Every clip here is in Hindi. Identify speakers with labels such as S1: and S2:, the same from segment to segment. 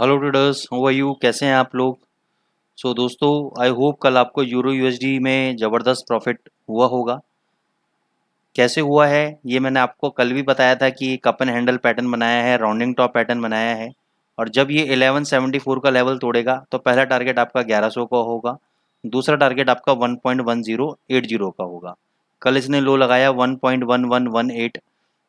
S1: Hello traders, how are you? कैसे हैं आप लोग? दोस्तों, आई होप कल आपको यूरो यूएसडी में ज़बरदस्त प्रॉफिट हुआ होगा। कैसे हुआ है ये मैंने आपको कल भी बताया था कि कप एंड हैंडल पैटर्न बनाया है, राउंडिंग टॉप पैटर्न बनाया है। और जब ये 1174 का लेवल तोड़ेगा तो पहला टारगेट आपका 1100 का होगा, दूसरा टारगेट आपका 1.1080 का होगा। कल इसने लो लगाया 1.1118।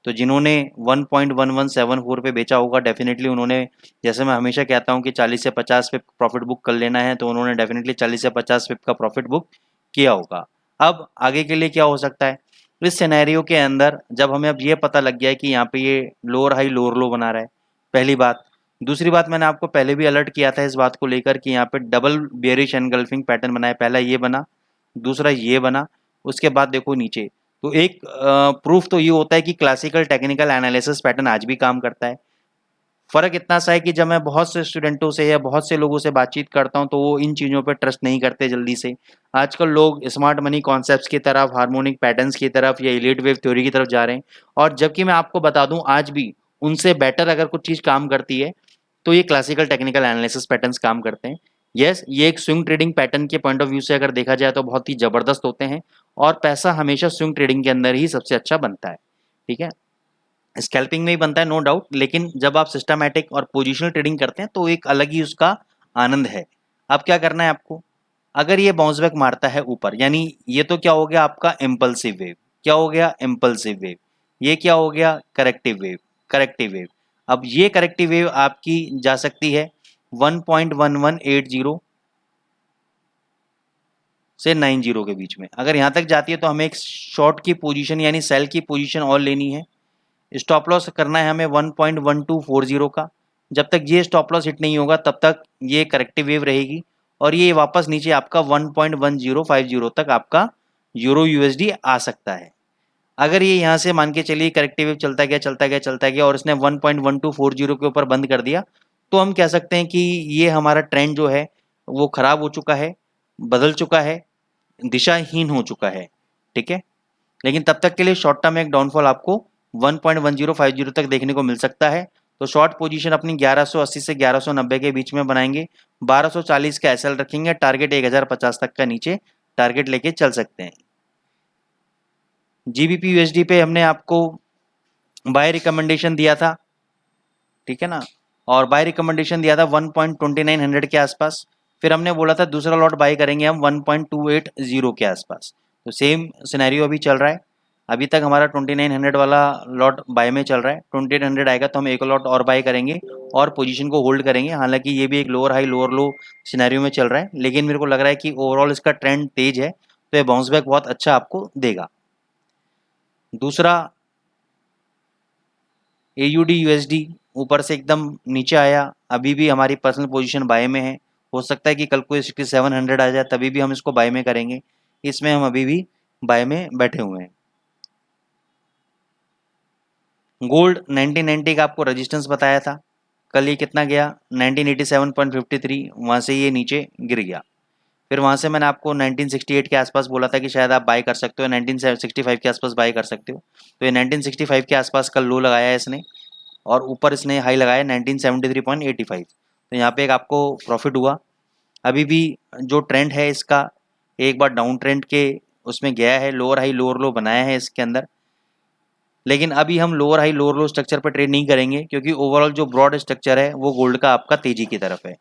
S1: तो जिन्होंने 1.1174 पे बेचा होगा डेफिनेटली उन्होंने, जैसे मैं हमेशा कहता हूँ कि 40 से 50 पिप प्रॉफिट बुक कर लेना है, तो उन्होंने डेफिनेटली 40 से 50 पिप का प्रॉफिट बुक किया होगा। अब आगे के लिए क्या हो सकता है इस सिनेरियो के अंदर, जब हमें अब ये पता लग गया है कि यहाँ पे ये लोअर हाई लोअर लो बना रहा है, पहली बात। दूसरी बात, मैंने आपको पहले भी अलर्ट किया था इस बात को लेकर कि यहाँ पे डबल बेयरिश एनगल्फिंग पैटर्न बना है। पहला ये बना, दूसरा ये बना, उसके बाद देखो नीचे। तो एक प्रूफ तो ये होता है कि क्लासिकल टेक्निकल एनालिसिस पैटर्न आज भी काम करता है। फ़र्क इतना सा है कि जब मैं बहुत से स्टूडेंटों से या बहुत से लोगों से बातचीत करता हूं तो वो इन चीज़ों पर ट्रस्ट नहीं करते जल्दी से। आजकल लोग स्मार्ट मनी कॉन्सेप्ट्स की तरफ, हार्मोनिक पैटर्न्स की तरफ या इलीट वेव थ्योरी की तरफ जा रहे हैं। और जबकि मैं आपको बता दूं, आज भी उनसे बेटर अगर कुछ चीज़ काम करती है तो ये क्लासिकल टेक्निकल एनालिसिस पैटर्न्स काम करते हैं। यस, ये एक स्विंग ट्रेडिंग पैटर्न के पॉइंट ऑफ व्यू से अगर देखा जाए तो बहुत ही ज़बरदस्त होते हैं। और पैसा हमेशा स्विंग ट्रेडिंग के अंदर ही सबसे अच्छा बनता है। ठीक है, स्कैल्पिंग में ही बनता है नो डाउट, लेकिन जब आप सिस्टमैटिक और पोजिशनल ट्रेडिंग करते हैं तो एक अलग ही उसका आनंद है। अब क्या करना है आपको, अगर ये बाउंस बैक मारता है ऊपर, यानी ये तो क्या हो गया आपका इम्पल्सिव वेव। क्या हो गया? Impulsive wave. ये क्या हो गया? Corrective wave. Corrective wave. अब ये करेक्टिव वेव आपकी जा सकती है 1.1180 से 90 के बीच में। अगर यहां तक जाती है तो हमें एक शॉर्ट की पोजीशन यानी सेल की पोजीशन और लेनी है। स्टॉप लॉस करना है हमें 1.1240 का। जब तक ये स्टॉप लॉस हिट नहीं होगा तब तक ये करेक्टिव वेव रहेगी और ये वापस नीचे आपका 1.1050 तक आपका यूरो यूएसडी आ सकता है। अगर ये यहाँ से मान के चलिए करेक्टिव वेव चलता गया चलता गया चलता गया और इसने 1.1240 के ऊपर बंद कर दिया, तो हम कह सकते हैं कि ये हमारा ट्रेंड जो है वो खराब हो चुका है, बदल चुका है, दिशाहीन हो चुका है। ठीक है, लेकिन तब तक के लिए शॉर्ट टर्म एक डाउनफॉल आपको 1.1050 तक देखने को मिल सकता है। तो शॉर्ट पोजीशन अपनी 1180 से 1190 के बीच में बनाएंगे, 1240 का एसएल रखेंगे, टारगेट 1050 तक का नीचे टारगेट लेके चल सकते हैं। जीबीपी यूएसडी पे हमने आपको बाय रिकमेंडेशन दिया था, ठीक है ना, और बाय रिकमेंडेशन दिया था 1.2900 के आसपास। फिर हमने बोला था दूसरा लॉट बाय करेंगे हम 1.280 के आसपास। तो सेम सिनेरियो अभी चल रहा है। अभी तक हमारा 2900 वाला लॉट बाय में चल रहा है। 2800 आएगा तो हम एक लॉट और बाय करेंगे और पोजीशन को होल्ड करेंगे। हालांकि ये भी एक लोअर हाई लोअर लो सिनेरियो में चल रहा है, लेकिन मेरे को लग रहा है कि ओवरऑल इसका ट्रेंड तेज है, तो ये बाउंस बैक बहुत अच्छा आपको देगा। दूसरा, AUD USD ऊपर से एकदम नीचे आया, अभी भी हमारी पर्सनल पोजीशन बाय में है। हो सकता है कि कल को 6700 आ जाए, तभी भी हम इसको बाय में करेंगे। इसमें हम अभी भी बाय में बैठे हुए हैं। गोल्ड 1990 का आपको रेजिस्टेंस बताया था, कल ये कितना गया 1987.53, वहाँ से ये नीचे गिर गया। फिर वहाँ से मैंने आपको 1968 के आसपास बोला था कि शायद आप बाय कर सकते हो, 1965 के आसपास बाय कर सकते हो। तो ये 1965 के आसपास कल लो लगाया है इसने और ऊपर इसने हाई लगाया 1973.85। तो यहाँ पे एक आपको प्रॉफिट हुआ। अभी भी जो ट्रेंड है इसका एक बार डाउन ट्रेंड के उसमें गया है, लोअर हाई लोअर लो बनाया है इसके अंदर, लेकिन अभी हम लोअर हाई लोअर लो स्ट्रक्चर पर ट्रेड नहीं करेंगे क्योंकि ओवरऑल जो ब्रॉड स्ट्रक्चर है वो गोल्ड का आपका तेजी की तरफ है।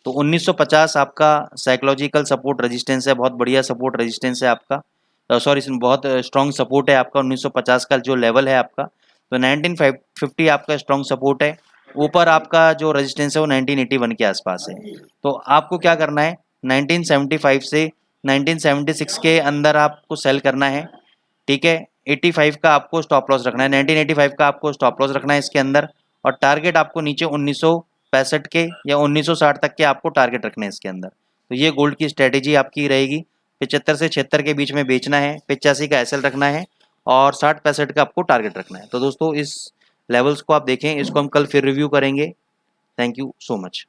S1: तो 1950 आपका साइकोलॉजिकल सपोर्ट रेजिस्टेंस है, बहुत बढ़िया सपोर्ट रेजिस्टेंस है आपका। सॉरी, बहुत स्ट्रॉन्ग सपोर्ट है आपका 1950 का जो लेवल है आपका। तो 1950 आपका स्ट्रॉन्ग सपोर्ट है। ऊपर आपका जो रेजिस्टेंस है वो 1981 के आसपास है। तो आपको क्या करना है, 1975 से 1976 के अंदर आपको सेल करना है। ठीक है, 85 का आपको स्टॉप लॉस रखना है, 1985 का आपको स्टॉप लॉस रखना है इसके अंदर। और टारगेट आपको नीचे 1965 के या 1960 तक के आपको टारगेट रखने हैं इसके अंदर। तो ये गोल्ड की स्ट्रेटेजी आपकी रहेगी। 75 से 76 के बीच में बेचना है, 85 का एसएल रखना है और 60-65 का आपको टारगेट रखना है। तो दोस्तों, इस लेवल्स को आप देखें, इसको हम कल फिर रिव्यू करेंगे। Thank you so much.